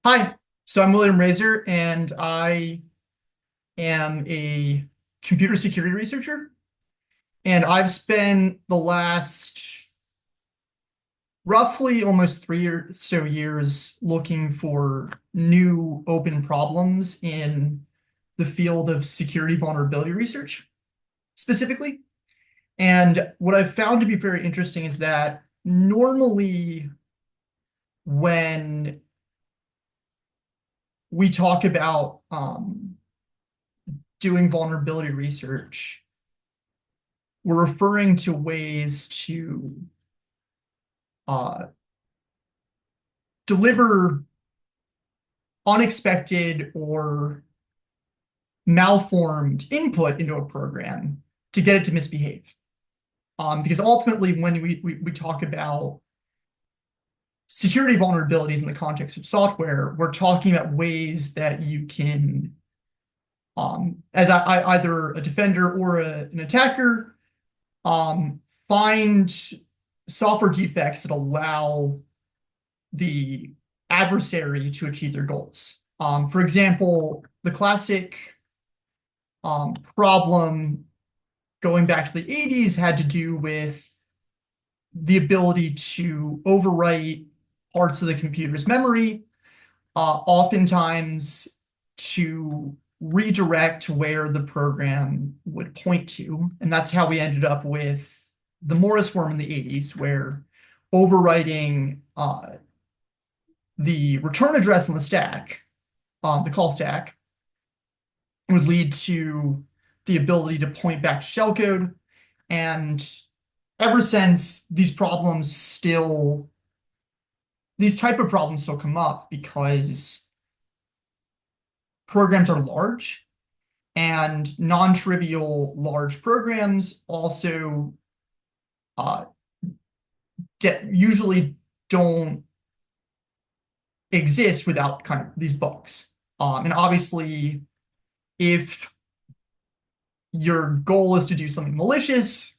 Hi, so I'm William Razor, and I am a computer security researcher. And I've spent the last roughly almost 3 or so years looking for new open problems in the field of security vulnerability research specifically. And what I've found to be very interesting is that normally when we talk about doing vulnerability research, we're referring to ways to uh, deliver unexpected or malformed input into a program to get it to misbehave. Because ultimately, when we talk about security vulnerabilities in the context of software, we're talking about ways that you can, as either a defender or an attacker, find software defects that allow the adversary to achieve their goals. For example, the classic problem going back to the 80s had to do with the ability to overwrite parts of the computer's memory, oftentimes to redirect to where the program would point to. And that's how we ended up with the Morris worm in the 80s, where overwriting the return address on the stack, the call stack, would lead to the ability to point back to shellcode. And ever since, these type of problems still come up because programs are large, and non-trivial large programs also uh, usually don't exist without kind of these bugs. And obviously, if your goal is to do something malicious,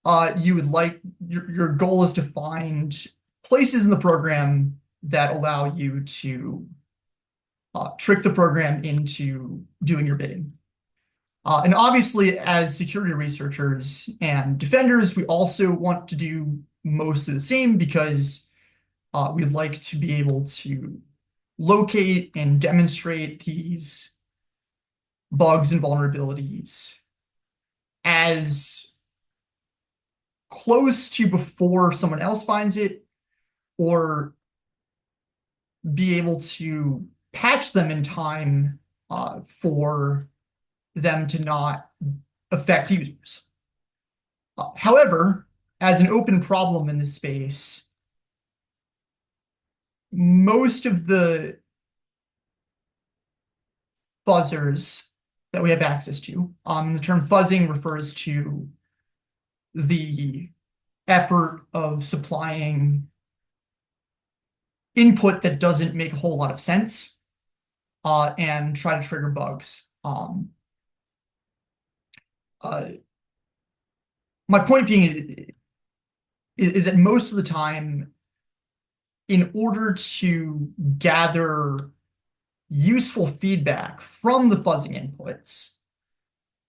your goal is to find places in the program that allow you to trick the program into doing your bidding. And obviously, as security researchers and defenders, we also want to do most of the same because we'd like to be able to locate and demonstrate these bugs and vulnerabilities as close to before someone else finds it, or be able to patch them in time for them to not affect users. However, as an open problem in this space, most of the fuzzers that we have access to, the term fuzzing refers to the effort of supplying input that doesn't make a whole lot of sense and try to trigger bugs. My point being is that most of the time, in order to gather useful feedback from the fuzzing inputs,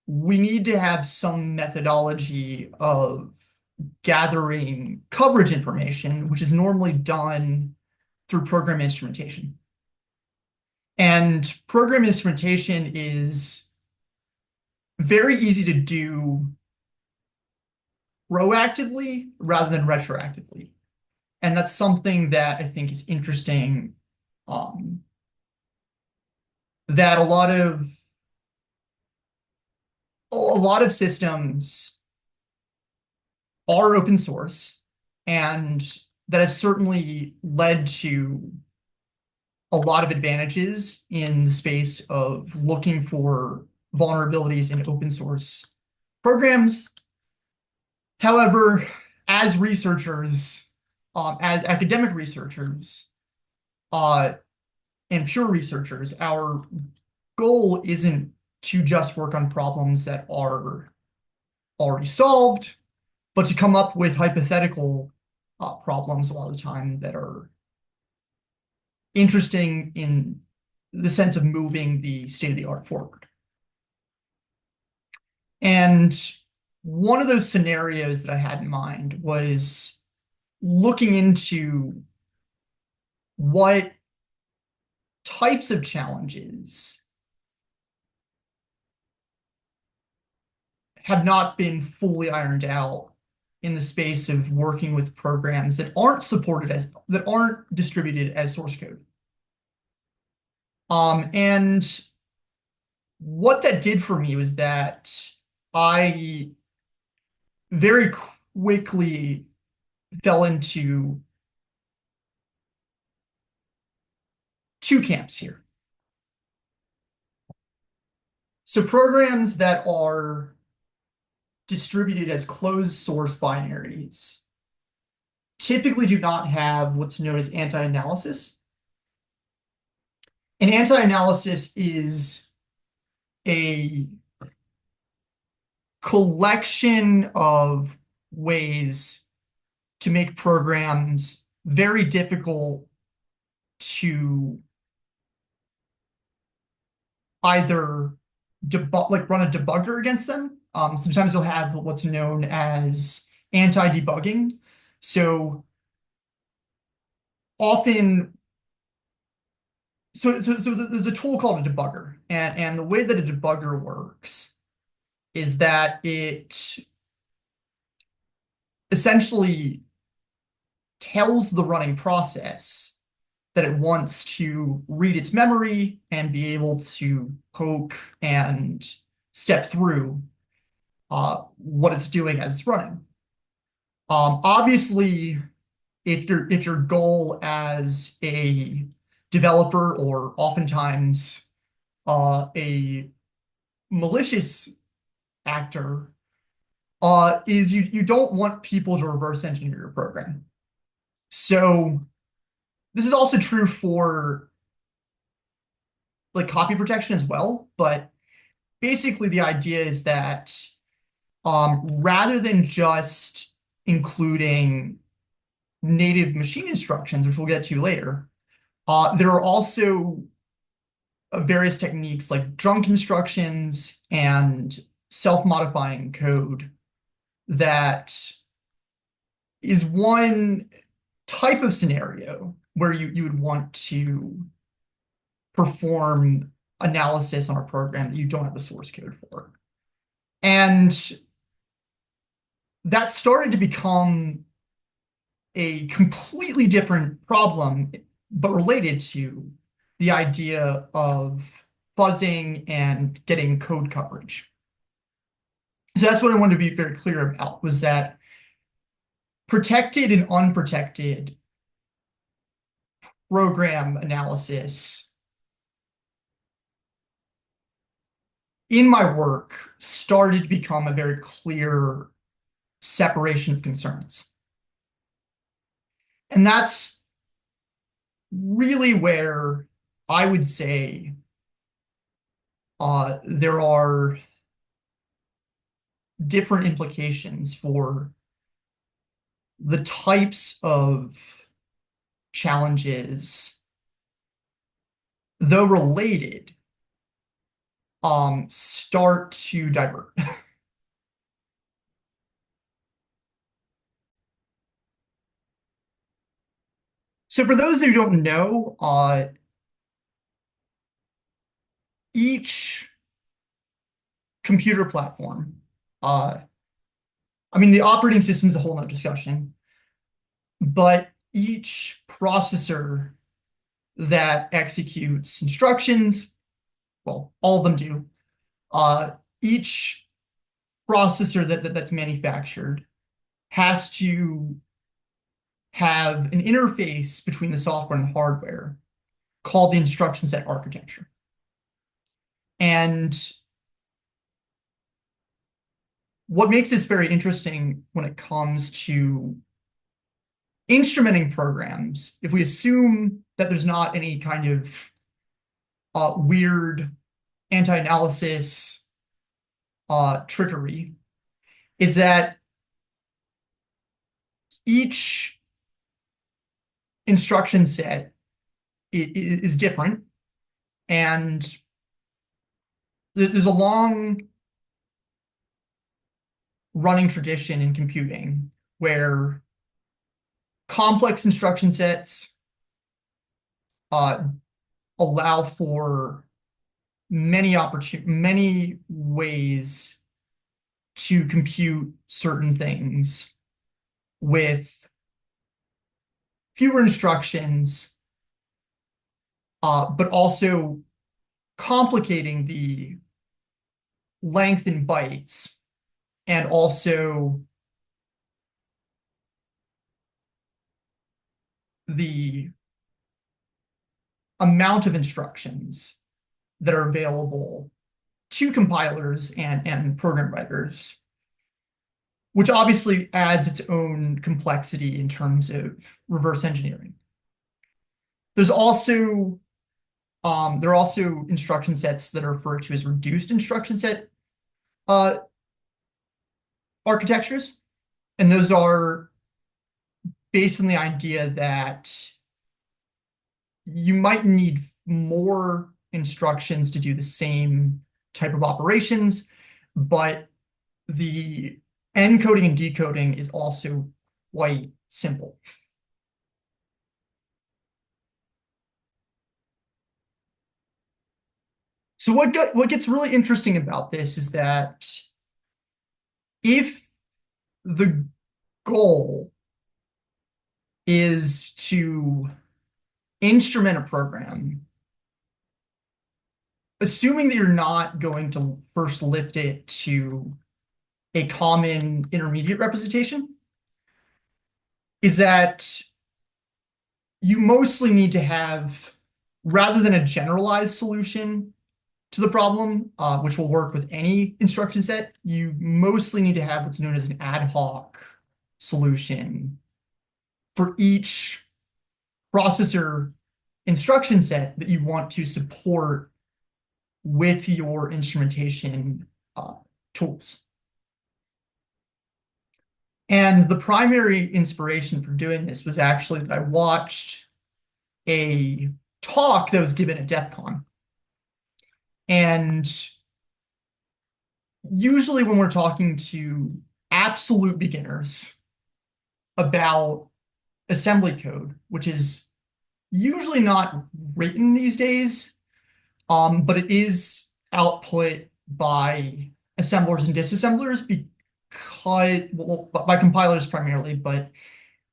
we need to have some methodology of gathering coverage information, which is normally done through program instrumentation. And program instrumentation is very easy to do proactively rather than retroactively. And that's something that I think is interesting, that a lot of systems are open source, and that has certainly led to a lot of advantages in the space of looking for vulnerabilities in open source programs. However, as researchers, as academic researchers, and pure researchers, our goal isn't to just work on problems that are already solved, but to come up with hypothetical problems a lot of the time that are interesting in the sense of moving the state of the art forward. And one of those scenarios that I had in mind was looking into what types of challenges have not been fully ironed out in the space of working with programs that aren't distributed as source code. And what that did for me was that I very quickly fell into two camps here. So programs that are distributed as closed source binaries typically do not have what's known as anti-analysis. And anti-analysis is a collection of ways to make programs very difficult to either run a debugger against them. Sometimes you'll have what's known as anti-debugging. So often, there's a tool called a debugger, and the way that a debugger works is that it essentially tells the running process that it wants to read its memory and be able to poke and step through what it's doing as it's running. Obviously, if your goal as a developer, or oftentimes a malicious actor, is you don't want people to reverse engineer your program. So this is also true for like copy protection as well, but basically the idea is that rather than just including native machine instructions, which we'll get to later, there are also various techniques like drunk instructions and self-modifying code that is one type of scenario where you would want to perform analysis on a program that you don't have the source code for. And that started to become a completely different problem, but related to the idea of fuzzing and getting code coverage. So that's what I wanted to be very clear about, was that protected and unprotected program analysis in my work started to become a very clear separation of concerns. And that's really where I would say there are different implications for the types of challenges, though related, start to divert. So for those who don't know, each computer platform, I mean, the operating system is a whole nother discussion, but each processor that executes instructions, well, all of them do, each processor that's manufactured has to have an interface between the software and the hardware called the instruction set architecture. And what makes this very interesting when it comes to instrumenting programs, if we assume that there's not any kind of weird anti-analysis trickery, is that each instruction set is different. And there's a long running tradition in computing where complex instruction sets uh, allow for many ways to compute certain things with fewer instructions, but also complicating the length in bytes and also the amount of instructions that are available to compilers and program writers, which obviously adds its own complexity in terms of reverse engineering. There's also there are also instruction sets that are referred to as reduced instruction set uh, architectures, and those are based on the idea that you might need more instructions to do the same type of operations, but the encoding and decoding is also quite simple. So what gets really interesting about this is that if the goal is to instrument a program, assuming that you're not going to first lift it to a common intermediate representation, is that you mostly need to have, rather than a generalized solution to the problem, which will work with any instruction set, you mostly need to have what's known as an ad hoc solution for each processor instruction set that you want to support with your instrumentation tools. And the primary inspiration for doing this was actually that I watched a talk that was given at DEF CON. And usually when we're talking to absolute beginners about assembly code, which is usually not written these days, but it is output by assemblers and disassemblers because, well, by compilers primarily, but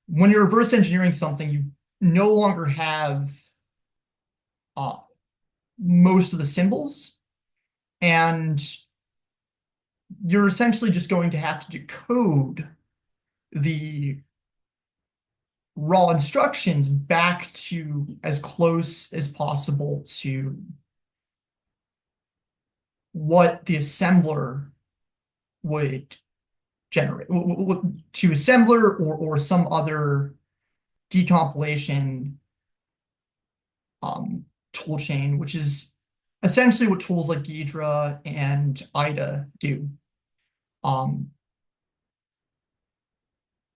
when you're reverse engineering something, you no longer have uh, most of the symbols, and you're essentially just going to have to decode the raw instructions back to as close as possible to what the assembler would generate, to assembler or some other decompilation tool chain, which is essentially what tools like Ghidra and IDA do.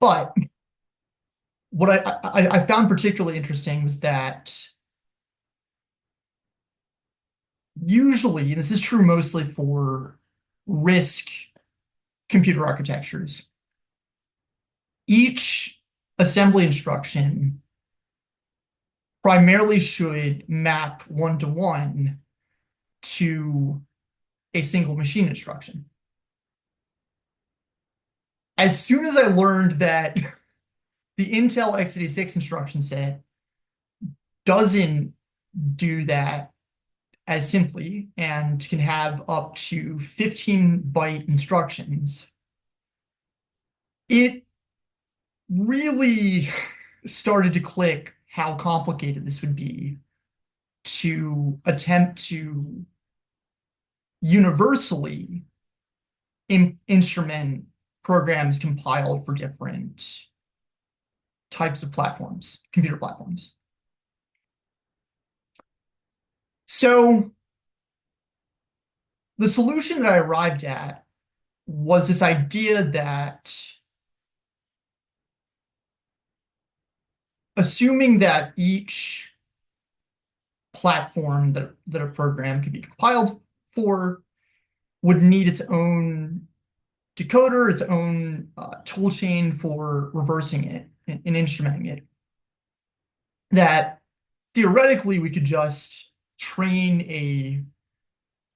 But what I found particularly interesting was that usually, and this is true mostly for RISC computer architectures, each assembly instruction primarily should map one-to-one to a single machine instruction. As soon as I learned that the Intel x86 instruction set doesn't do that as simply and can have up to 15-byte instructions, it really started to click how complicated this would be to attempt to universally instrument programs compiled for different types of platforms, computer platforms. So the solution that I arrived at was this idea that assuming that each platform that a program could be compiled for would need its own decoder, its own tool chain for reversing it and instrumenting it. That theoretically we could just train a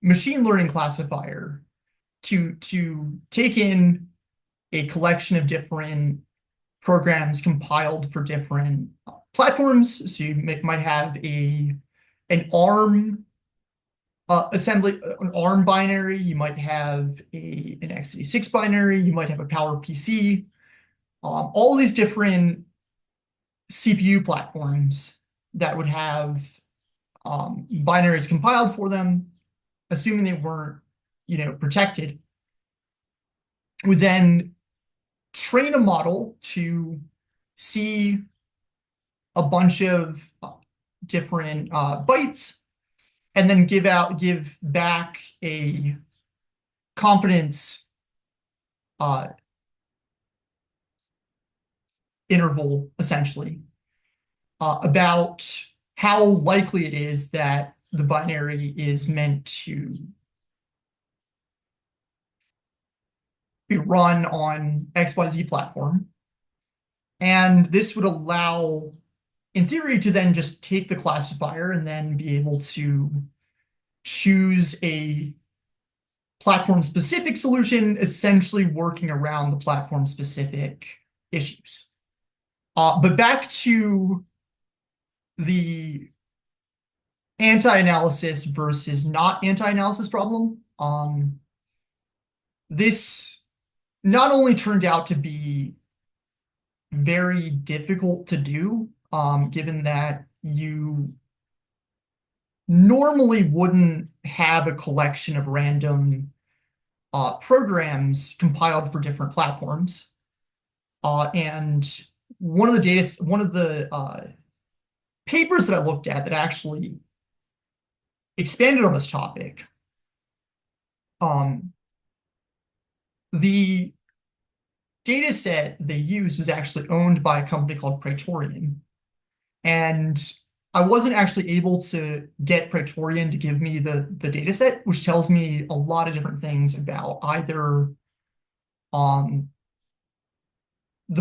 machine learning classifier to take in a collection of different programs compiled for different platforms. So you might have an ARM assembly, an ARM binary. You might have an x86 binary. You might have a PowerPC. All these different CPU platforms that would have binaries compiled for them, assuming they weren't, protected, would then train a model to see a bunch of different bytes and then give back a confidence interval, essentially, about how likely it is that the binary is meant to be run on XYZ platform. And this would allow, in theory, to then just take the classifier and then be able to choose a platform-specific solution, essentially working around the platform-specific issues. But back to the anti-analysis versus not anti-analysis problem. This not only turned out to be very difficult to do, given that you normally wouldn't have a collection of random programs compiled for different platforms. And one of the papers that I looked at that actually expanded on this topic, the data set they used was actually owned by a company called Praetorian. And I wasn't actually able to get Praetorian to give me the data set, which tells me a lot of different things about either the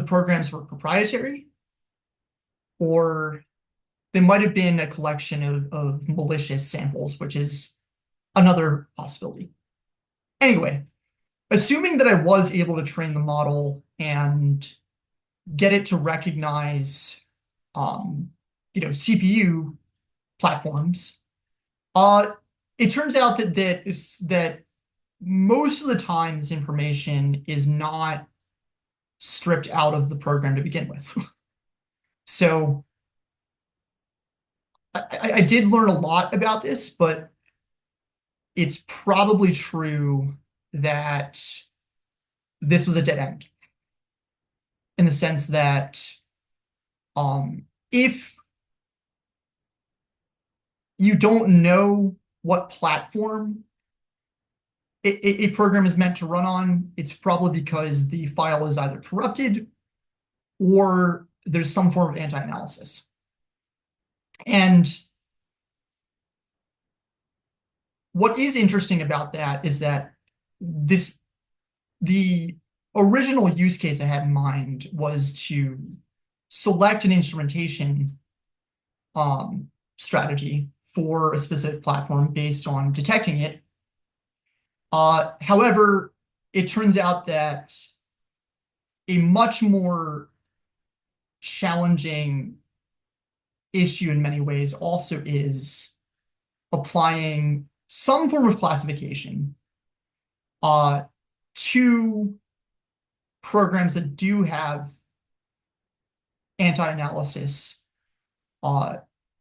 programs were proprietary, or they might have been a collection of malicious samples, which is another possibility. Anyway, assuming that I was able to train the model and get it to recognize, CPU platforms, it turns out that most of the time this information is not stripped out of the program to begin with. So I did learn a lot about this, but it's probably true that this was a dead end, in the sense that if you don't know what platform a program is meant to run on, it's probably because the file is either corrupted or there's some form of anti-analysis. And what is interesting about that is that the original use case I had in mind was to select an instrumentation strategy for a specific platform based on detecting it. However, it turns out that a much more challenging issue in many ways also is applying some form of classification to programs that do have anti-analysis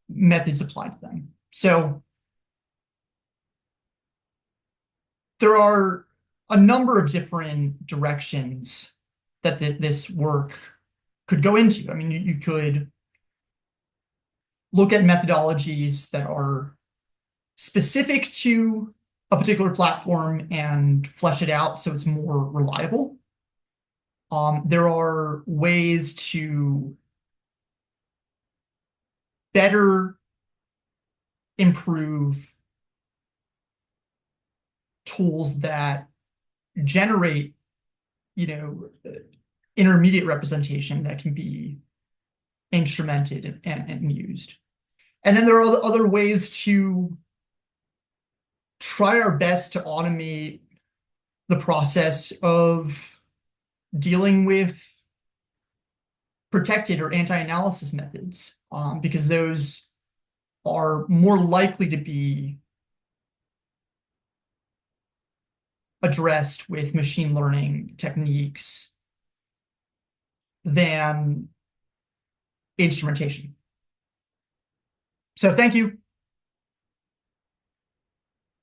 methods applied to them. So there are a number of different directions that this work could go into. I mean, you could look at methodologies that are specific to a particular platform and flesh it out so it's more reliable. There are ways to better improve tools that generate, intermediate representation that can be instrumented and used. And then there are other ways to try our best to automate the process of dealing with protected or anti-analysis methods, because those are more likely to be addressed with machine learning techniques than instrumentation. So thank you.